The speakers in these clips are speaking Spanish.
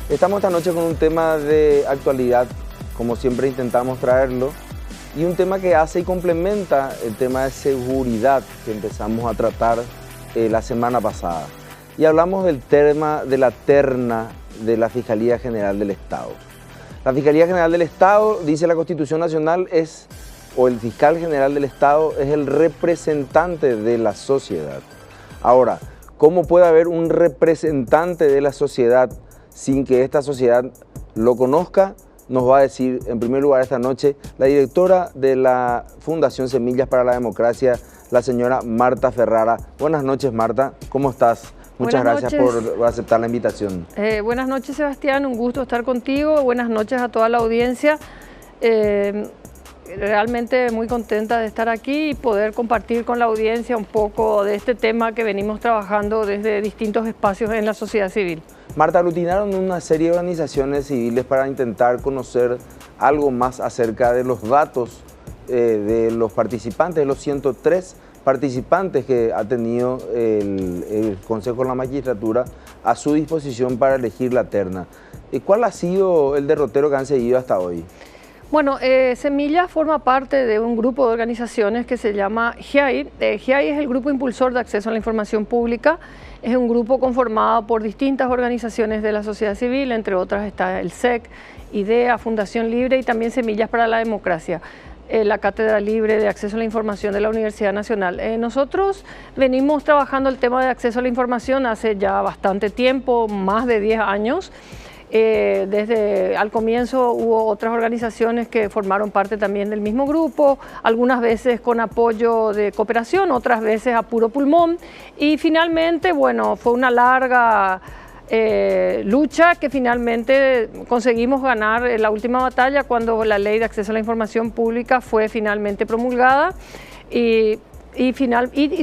Estamos esta noche con un tema de actualidad, como siempre intentamos traerlo, y un tema que hace y complementa el tema de seguridad que empezamos a tratar la semana pasada. Y hablamos del tema de la terna de la Fiscalía General del Estado. La Fiscalía General del Estado, dice la Constitución Nacional, o el fiscal general del Estado es el representante de la sociedad. Ahora, ¿cómo puede haber un representante de la sociedad sin que esta sociedad lo conozca? Nos va a decir, en primer lugar esta noche, la directora de la Fundación Semillas para la Democracia, la señora Marta Ferrara. Buenas noches, Marta, ¿cómo estás? Muchas gracias por aceptar la invitación. Buenas noches, Sebastián, un gusto estar contigo. Buenas noches a toda la audiencia. Realmente muy contenta de estar aquí y poder compartir con la audiencia un poco de este tema que venimos trabajando desde distintos espacios en la sociedad civil. Marta, aglutinaron una serie de organizaciones civiles para intentar conocer algo más acerca de los datos de los participantes, de los 103 participantes que ha tenido el Consejo de la Magistratura a su disposición para elegir la terna. ¿Cuál ha sido el derrotero que han seguido hasta hoy? Bueno, Semillas forma parte de un grupo de organizaciones que se llama GIAI. GIAI es el Grupo Impulsor de Acceso a la Información Pública. Es un grupo conformado por distintas organizaciones de la sociedad civil, entre otras está el SEC, IDEA, Fundación Libre y también Semillas para la Democracia, la Cátedra Libre de Acceso a la Información de la Universidad Nacional. Nosotros venimos trabajando el tema de acceso a la información hace ya bastante tiempo, más de 10 años. Desde al comienzo hubo otras organizaciones que formaron parte también del mismo grupo, algunas veces con apoyo de cooperación, otras veces a puro pulmón, y finalmente, bueno, fue una larga lucha que finalmente conseguimos ganar la última batalla cuando la Ley de Acceso a la Información Pública fue finalmente promulgada y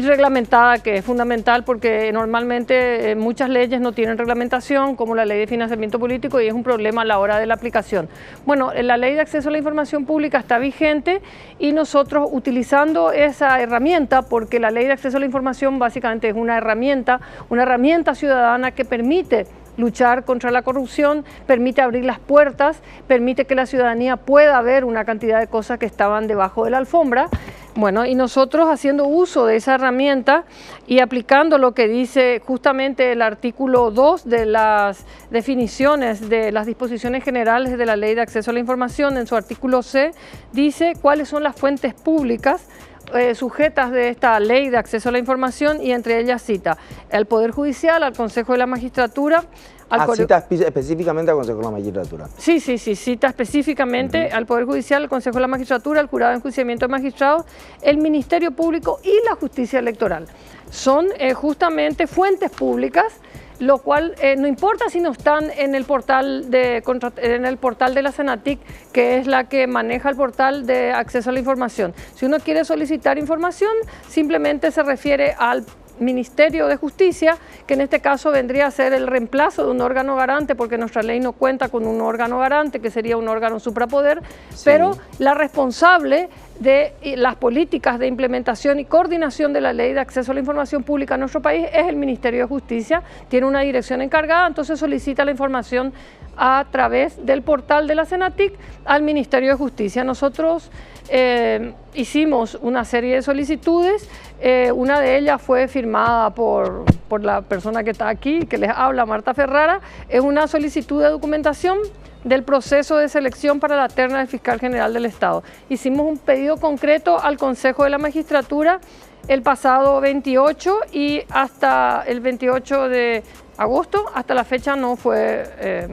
reglamentada, que es fundamental porque normalmente muchas leyes no tienen reglamentación, como la Ley de Financiamiento Político, y es un problema a la hora de la aplicación. Bueno, la Ley de Acceso a la Información Pública está vigente y nosotros utilizando esa herramienta, porque la Ley de Acceso a la Información básicamente es una herramienta ciudadana que permite luchar contra la corrupción, permite abrir las puertas, permite que la ciudadanía pueda ver una cantidad de cosas que estaban debajo de la alfombra. Bueno, y nosotros haciendo uso de esa herramienta y aplicando lo que dice justamente el artículo 2 de las definiciones de las disposiciones generales de la Ley de Acceso a la Información, en su artículo C, dice cuáles son las fuentes públicas sujetas de esta Ley de Acceso a la Información, y entre ellas cita al Poder Judicial, al Consejo de la Magistratura. Cita específicamente al Consejo de la Magistratura. Sí, cita específicamente al Poder Judicial, al Consejo de la Magistratura, al Jurado de Enjuiciamiento de Magistrados, el Ministerio Público y la Justicia Electoral. Son justamente fuentes públicas, lo cual no importa si no están en el portal de la Senatic, que es la que maneja el portal de acceso a la información. Si uno quiere solicitar información, simplemente se refiere al Ministerio de Justicia, que en este caso vendría a ser el reemplazo de un órgano garante, porque nuestra ley no cuenta con un órgano garante, que sería un órgano suprapoder, sí. Pero la responsable de las políticas de implementación y coordinación de la Ley de Acceso a la Información Pública en nuestro país es el Ministerio de Justicia, tiene una dirección encargada, entonces solicita la información a través del portal de la Senatic al Ministerio de Justicia. Nosotros hicimos una serie de solicitudes, una de ellas fue firmada por la persona que está aquí, que les habla, Marta Ferrara, es una solicitud de documentación del proceso de selección para la terna del Fiscal General del Estado. Hicimos un pedido concreto al Consejo de la Magistratura el pasado 28 y hasta el 28 de agosto, hasta la fecha no fue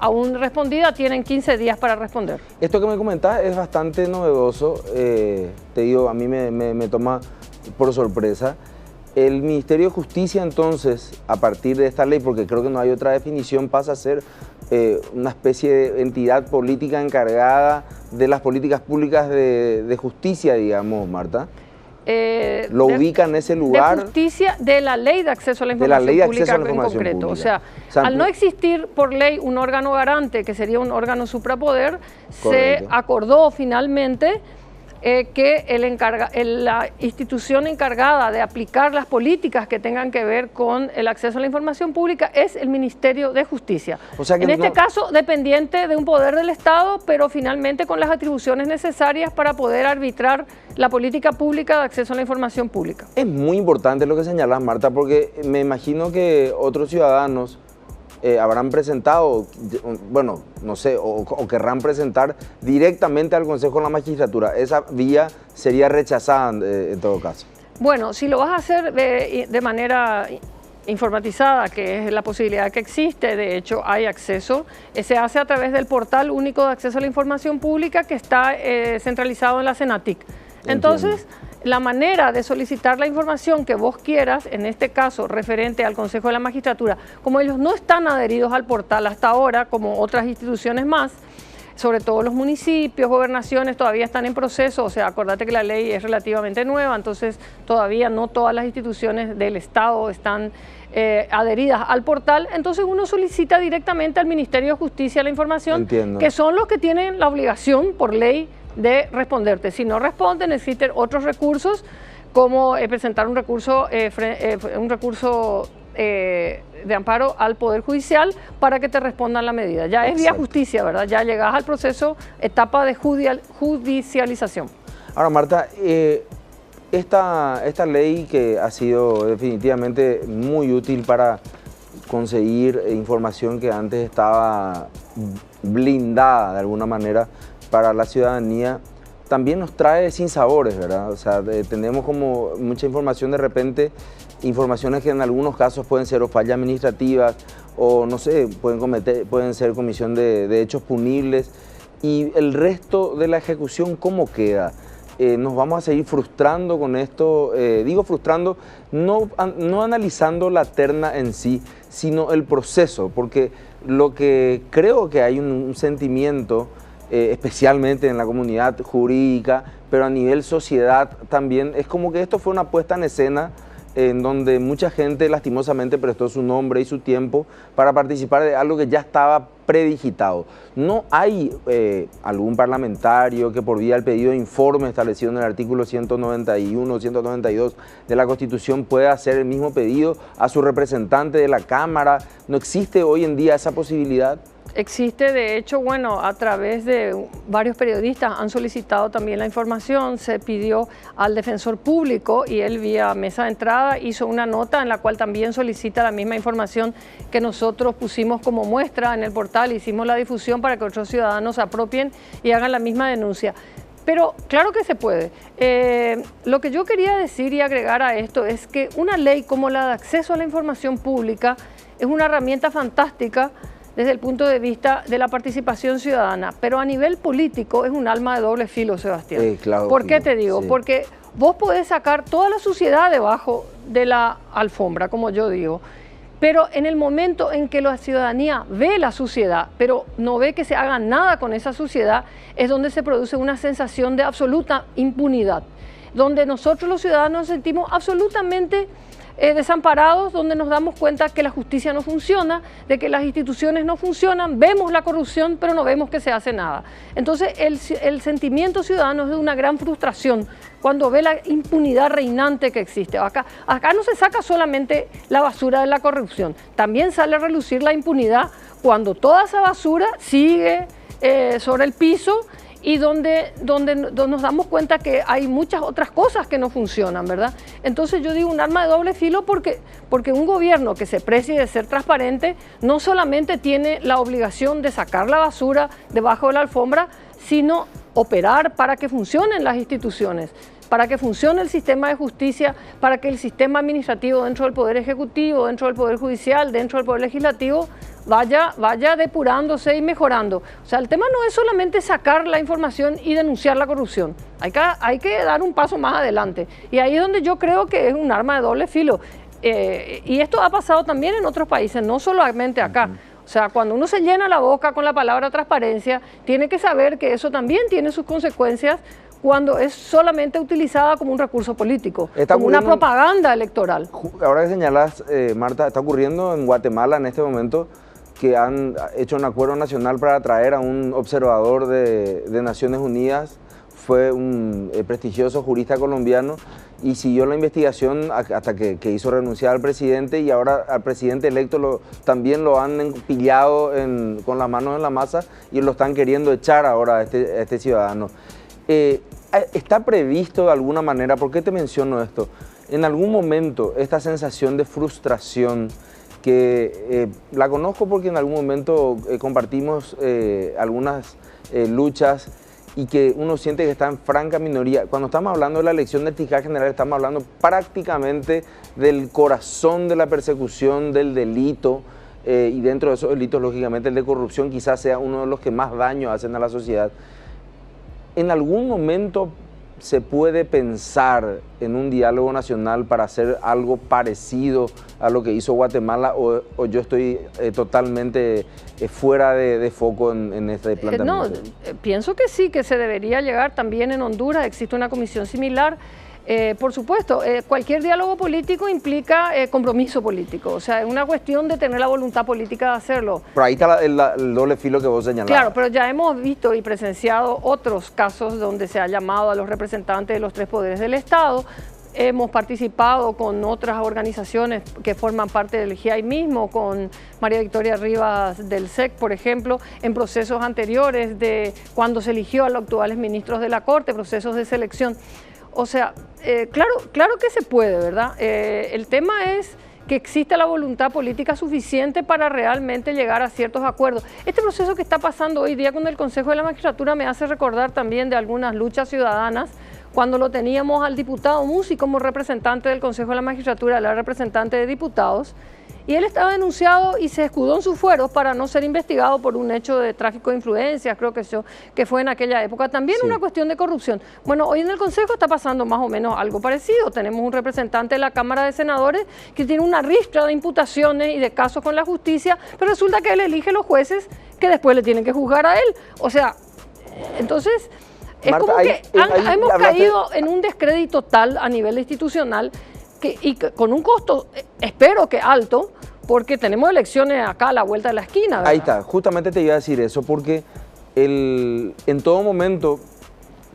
aún respondida, tienen 15 días para responder. Esto que me comentás es bastante novedoso, te digo, a mí me toma por sorpresa. El Ministerio de Justicia entonces, a partir de esta ley, porque creo que no hay otra definición, pasa a ser una especie de entidad política encargada de las políticas públicas de justicia, digamos, Marta. Lo ubica en ese lugar. De justicia, de la Ley de Acceso a la Información Pública en concreto. O sea, al no existir por ley un órgano garante, que sería un órgano suprapoder, correcto, se acordó finalmente que la institución encargada de aplicar las políticas que tengan que ver con el acceso a la información pública es el Ministerio de Justicia. O sea que en este caso, dependiente de un poder del Estado, pero finalmente con las atribuciones necesarias para poder arbitrar la política pública de acceso a la información pública. Es muy importante lo que señalas, Marta, porque me imagino que otros ciudadanos habrán presentado, bueno, no sé, o querrán presentar directamente al Consejo de la Magistratura. Esa vía sería rechazada en todo caso. Bueno, si lo vas a hacer de manera informatizada, que es la posibilidad que existe, de hecho hay acceso, se hace a través del Portal Único de Acceso a la Información Pública que está centralizado en la CENATIC. Entonces, la manera de solicitar la información que vos quieras, en este caso referente al Consejo de la Magistratura, como ellos no están adheridos al portal hasta ahora, como otras instituciones más, sobre todo los municipios, gobernaciones todavía están en proceso, o sea, acordate que la ley es relativamente nueva, entonces todavía no todas las instituciones del Estado están adheridas al portal, entonces uno solicita directamente al Ministerio de Justicia la información, que son los que tienen la obligación por ley de responderte. Si no responden, existen otros recursos, como presentar un recurso de amparo al Poder Judicial para que te respondan la medida. Ya es vía justicia, ¿verdad? Ya llegas al proceso, etapa de judicialización. Ahora, Marta, esta ley que ha sido definitivamente muy útil para conseguir información que antes estaba blindada de alguna manera para la ciudadanía, también nos trae sinsabores, ¿verdad? O sea, tenemos como mucha información de repente, informaciones que en algunos casos pueden ser o fallas administrativas o no sé, pueden ser comisión de hechos punibles, y el resto de la ejecución, ¿cómo queda? Nos vamos a seguir frustrando con esto, digo frustrando, no analizando la terna en sí, sino el proceso, porque lo que creo que hay un sentimiento, especialmente en la comunidad jurídica, pero a nivel sociedad también, es como que esto fue una puesta en escena en donde mucha gente lastimosamente prestó su nombre y su tiempo para participar de algo que ya estaba predigitado. No hay algún parlamentario que por vía del pedido de informe establecido en el artículo 191 o 192 de la Constitución pueda hacer el mismo pedido a su representante de la Cámara. ¿No existe hoy en día esa posibilidad? Existe, de hecho, bueno, a través de varios periodistas han solicitado también la información, se pidió al defensor público y él vía mesa de entrada hizo una nota en la cual también solicita la misma información que nosotros pusimos como muestra en el portal, hicimos la difusión para que otros ciudadanos se apropien y hagan la misma denuncia. Pero claro que se puede. Lo que yo quería decir y agregar a esto es que una ley como la de acceso a la información pública es una herramienta fantástica desde el punto de vista de la participación ciudadana, pero a nivel político es un arma de doble filo, Sebastián. Claro, ¿Por qué te digo? Sí. Porque vos podés sacar toda la suciedad debajo de la alfombra, como yo digo, pero en el momento en que la ciudadanía ve la suciedad, pero no ve que se haga nada con esa suciedad, es donde se produce una sensación de absoluta impunidad, donde nosotros los ciudadanos nos sentimos absolutamente desamparados, donde nos damos cuenta que la justicia no funciona, de que las instituciones no funcionan, vemos la corrupción, pero no vemos que se hace nada. Entonces el sentimiento ciudadano es de una gran frustración cuando ve la impunidad reinante que existe. Acá no se saca solamente la basura de la corrupción, también sale a relucir la impunidad cuando toda esa basura sigue sobre el piso y donde nos damos cuenta que hay muchas otras cosas que no funcionan, ¿verdad? Entonces yo digo un arma de doble filo porque un gobierno que se precie de ser transparente no solamente tiene la obligación de sacar la basura debajo de la alfombra, sino operar para que funcionen las instituciones, para que funcione el sistema de justicia, para que el sistema administrativo dentro del Poder Ejecutivo, dentro del Poder Judicial, dentro del Poder Legislativo, vaya depurándose y mejorando. O sea, el tema no es solamente sacar la información y denunciar la corrupción. Hay que dar un paso más adelante. Y ahí es donde yo creo que es un arma de doble filo. Y esto ha pasado también en otros países, no solamente acá. O sea, cuando uno se llena la boca con la palabra transparencia, tiene que saber que eso también tiene sus consecuencias cuando es solamente utilizada como un recurso político, como una propaganda electoral. Ahora que señalas, Marta, está ocurriendo en Guatemala en este momento que han hecho un acuerdo nacional para traer a un observador de Naciones Unidas fue un prestigioso jurista colombiano y siguió la investigación hasta que hizo renunciar al presidente, y ahora al presidente electo también lo han pillado con las manos en la masa y lo están queriendo echar ahora a este ciudadano. ¿Está previsto de alguna manera? ¿Por qué te menciono esto? En algún momento esta sensación de frustración, que la conozco porque en algún momento compartimos algunas luchas, y que uno siente que está en franca minoría. Cuando estamos hablando de la elección del fiscal general, estamos hablando prácticamente del corazón de la persecución del delito, y dentro de esos delitos, lógicamente, el de corrupción quizás sea uno de los que más daño hacen a la sociedad. ¿En algún momento se puede pensar en un diálogo nacional para hacer algo parecido a lo que hizo Guatemala, o yo estoy totalmente fuera de foco en este planteamiento? No, pienso que sí, que se debería llegar también en Honduras, existe una comisión similar. Por supuesto, cualquier diálogo político implica compromiso político, o sea, es una cuestión de tener la voluntad política de hacerlo. Pero ahí está el doble filo que vos señalabas. Claro, pero ya hemos visto y presenciado otros casos donde se ha llamado a los representantes de los tres poderes del Estado. Hemos participado con otras organizaciones que forman parte del GIAI mismo, con María Victoria Rivas del SEC, por ejemplo, en procesos anteriores de cuando se eligió a los actuales ministros de la Corte, procesos de selección. O sea, claro que se puede, ¿verdad? El tema es que exista la voluntad política suficiente para realmente llegar a ciertos acuerdos. Este proceso que está pasando hoy día con el Consejo de la Magistratura me hace recordar también de algunas luchas ciudadanas, cuando lo teníamos al diputado Musi como representante del Consejo de la Magistratura, la representante de diputados, y él estaba denunciado y se escudó en sus fueros para no ser investigado por un hecho de tráfico de influencias, creo que fue en aquella época. También sí, una cuestión de corrupción. Bueno, hoy en el Consejo está pasando más o menos algo parecido. Tenemos un representante de la Cámara de Senadores que tiene una ristra de imputaciones y de casos con la justicia, pero resulta que él elige los jueces que después le tienen que juzgar a él. O sea, entonces... Es Marta, como que hemos caído en un descrédito tal a nivel institucional y con un costo, espero que alto, porque tenemos elecciones acá a la vuelta de la esquina, ¿verdad? Ahí está, justamente te iba a decir eso, porque en todo momento,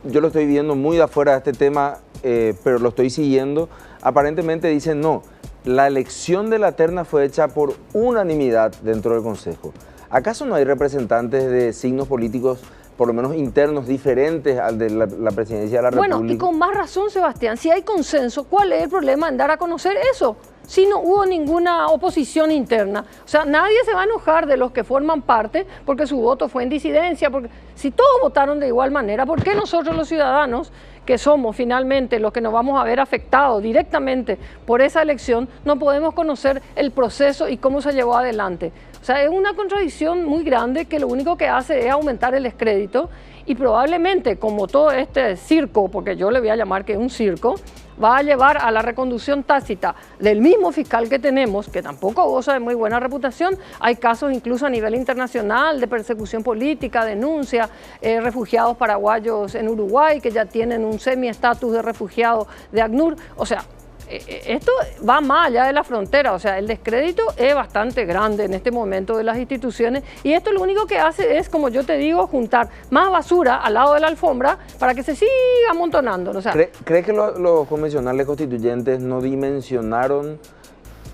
yo lo estoy viendo muy de afuera de este tema, pero lo estoy siguiendo, aparentemente dicen no, la elección de la terna fue hecha por unanimidad dentro del Consejo. ¿Acaso no hay representantes de signos políticos, por lo menos internos, diferentes al de la presidencia de la República? Bueno, y con más razón, Sebastián, si hay consenso, ¿cuál es el problema en dar a conocer eso? Si no hubo ninguna oposición interna. O sea, nadie se va a enojar de los que forman parte porque su voto fue en disidencia, porque si todos votaron de igual manera, ¿por qué nosotros los ciudadanos, que somos finalmente los que nos vamos a ver afectados directamente por esa elección, no podemos conocer el proceso y cómo se llevó adelante? O sea, es una contradicción muy grande que lo único que hace es aumentar el descrédito, y probablemente, como todo este circo, porque yo le voy a llamar que es un circo, va a llevar a la reconducción tácita del mismo fiscal que tenemos, que tampoco goza de muy buena reputación. Hay casos incluso a nivel internacional de persecución política, denuncia, refugiados paraguayos en Uruguay que ya tienen un semi-estatus de refugiado de ACNUR. O sea, esto va más allá de la frontera, o sea, el descrédito es bastante grande en este momento de las instituciones, y esto lo único que hace es, como yo te digo, juntar más basura al lado de la alfombra para que se siga amontonando. O sea, ¿Crees que los convencionales constituyentes no dimensionaron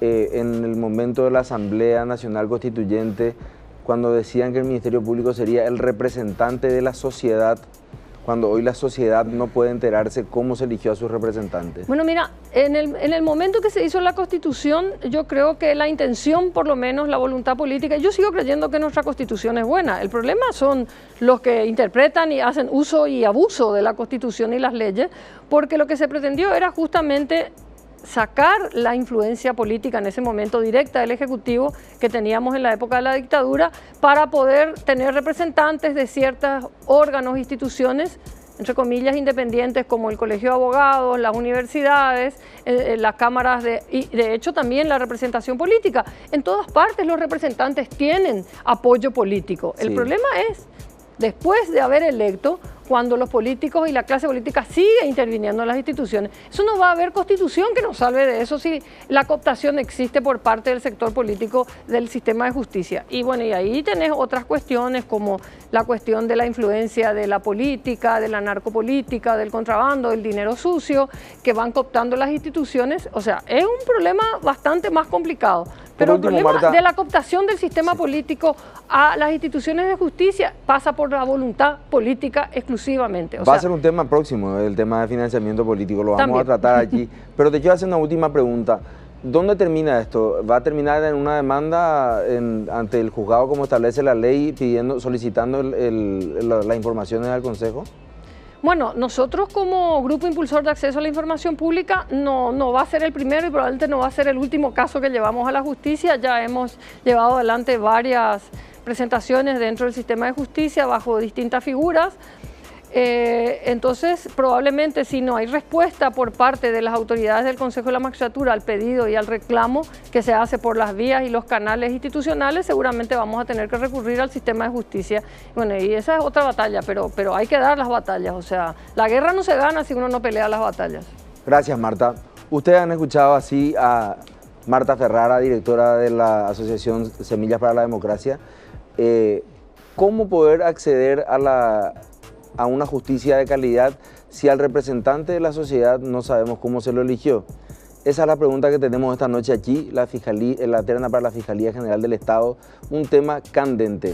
en el momento de la Asamblea Nacional Constituyente, cuando decían que el Ministerio Público sería el representante de la sociedad, cuando hoy la sociedad no puede enterarse cómo se eligió a sus representantes? Bueno, mira, en el momento que se hizo la Constitución, yo creo que la intención, por lo menos la voluntad política, yo sigo creyendo que nuestra Constitución es buena. El problema son los que interpretan y hacen uso y abuso de la Constitución y las leyes, porque lo que se pretendió era justamente sacar la influencia política en ese momento directa del Ejecutivo que teníamos en la época de la dictadura, para poder tener representantes de ciertos órganos, instituciones, entre comillas, independientes, como el Colegio de Abogados, las universidades, las cámaras y de hecho también la representación política. En todas partes los representantes tienen apoyo político. El problema es, después de haber electo, cuando los políticos y la clase política sigue interviniendo en las instituciones. Eso no va a haber constitución que nos salve de eso si la cooptación existe por parte del sector político del sistema de justicia. Y bueno, y ahí tenés otras cuestiones como la cuestión de la influencia de la política, de la narcopolítica, del contrabando, del dinero sucio, que van cooptando las instituciones. O sea, es un problema bastante más complicado. Pero el problema de la cooptación del sistema político a las instituciones de justicia pasa por la voluntad política exclusivamente. Va a ser un tema próximo, el tema de financiamiento político, lo vamos a tratar aquí. Pero te quiero hacer una última pregunta. ¿Dónde termina esto? ¿Va a terminar en una demanda ante el juzgado como establece la ley, solicitando las informaciones al Consejo? Bueno, nosotros como Grupo Impulsor de Acceso a la Información Pública no va a ser el primero y probablemente no va a ser el último caso que llevamos a la justicia. Ya hemos llevado adelante varias presentaciones dentro del sistema de justicia bajo distintas figuras. Entonces, probablemente si no hay respuesta por parte de las autoridades del Consejo de la Magistratura al pedido y al reclamo que se hace por las vías y los canales institucionales, seguramente vamos a tener que recurrir al sistema de justicia. Bueno, y esa es otra batalla, pero hay que dar las batallas. O sea, la guerra no se gana si uno no pelea las batallas. Gracias, Marta. Ustedes han escuchado así a Marta Ferrara, directora de la Asociación Semillas para la Democracia. ¿Cómo poder acceder a una justicia de calidad si al representante de la sociedad no sabemos cómo se lo eligió? Esa es la pregunta que tenemos esta noche aquí, la terna para la Fiscalía General del Estado, un tema candente.